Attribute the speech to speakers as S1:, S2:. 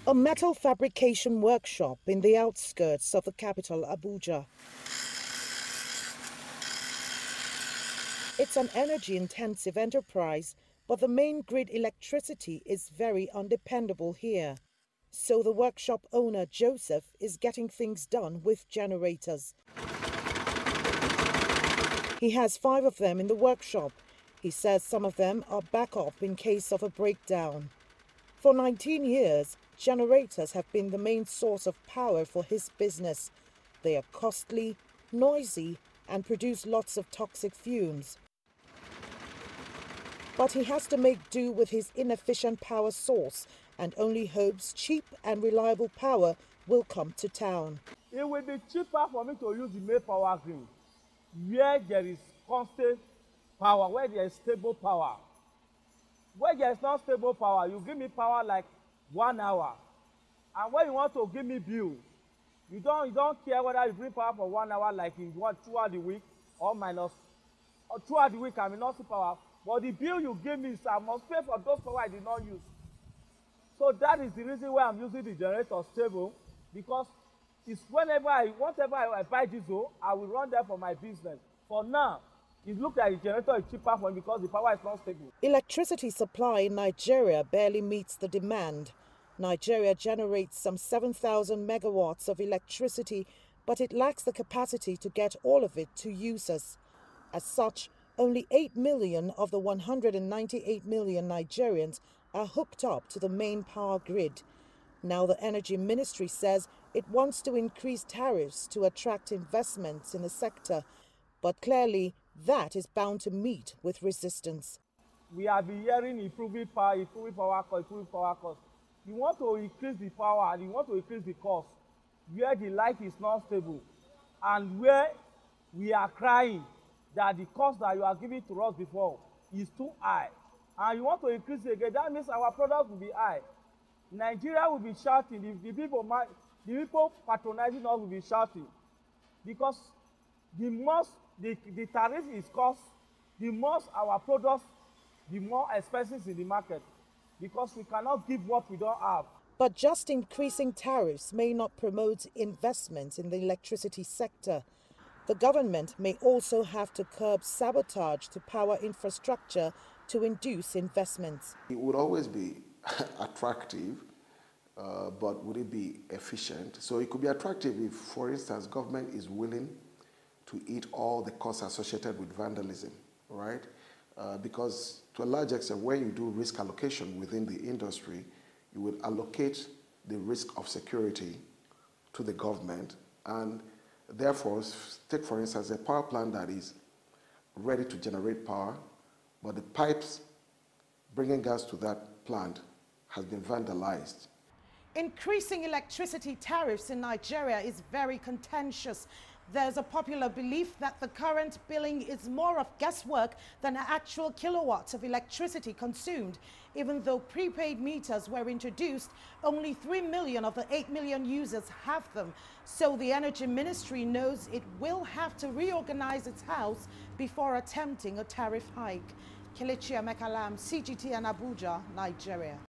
S1: A metal fabrication workshop in the outskirts of the capital, Abuja. It's an energy-intensive enterprise, but the main grid electricity is very undependable here. So the workshop owner, Joseph, is getting things done with generators. He has 5 of them in the workshop. He says some of them are backup in case of a breakdown. For 19 years, generators have been the main source of power for his business. They are costly, noisy, and produce lots of toxic fumes. But he has to make do with his inefficient power source and only hopes cheap and reliable power will come to town.
S2: It will be cheaper for me to use the main power grid, where there is constant power, where there is stable power. Where there is not stable power, you give me power like 1 hour. And when you want to give me bill, you don't care whether you bring power for 1 hour like in throughout the week or minus. Or throughout the week I may not see power. But the bill you give me is I must pay for those power I did not use. So that is the reason why I'm using the generator stable, because it's whenever I buy diesel, I will run there for my business. For now, it looks like the generator is cheaper for me because the power is not stable.
S1: Electricity supply in Nigeria barely meets the demand. Nigeria generates some 7,000 megawatts of electricity, but it lacks the capacity to get all of it to users. As such, only 8 million of the 198 million Nigerians are hooked up to the main power grid. Now the Energy Ministry says it wants to increase tariffs to attract investments in the sector, but clearly that is bound to meet with resistance.
S2: We have been hearing improving power cost. You want to increase the power and you want to increase the cost where the light is not stable and where we are crying that the cost that you are giving to us before is too high, and you want to increase it again, that means our products will be high. Nigeria will be shouting, the people patronizing us will be shouting, because the most the tariff is cost, the most our products, the more expenses in the market, because we cannot give what we don't have.
S1: But just increasing tariffs may not promote investment in the electricity sector. The government may also have to curb sabotage to power infrastructure to induce investments.
S3: It would always be attractive, but would it be efficient? So it could be attractive if, for instance, government is willing to eat all the costs associated with vandalism, right? Because to a large extent, when you do risk allocation within the industry, you would allocate the risk of security to the government, and therefore, take for instance a power plant that is ready to generate power, but the pipes bringing gas to that plant has been vandalized.
S1: Increasing electricity tariffs in Nigeria is very contentious. There's a popular belief that the current billing is more of guesswork than actual kilowatts of electricity consumed. Even though prepaid meters were introduced, only 3 million of the 8 million users have them. So the Energy Ministry knows it will have to reorganize its house before attempting a tariff hike. Kelechi, Emekalam, CGTN, Abuja, Nigeria.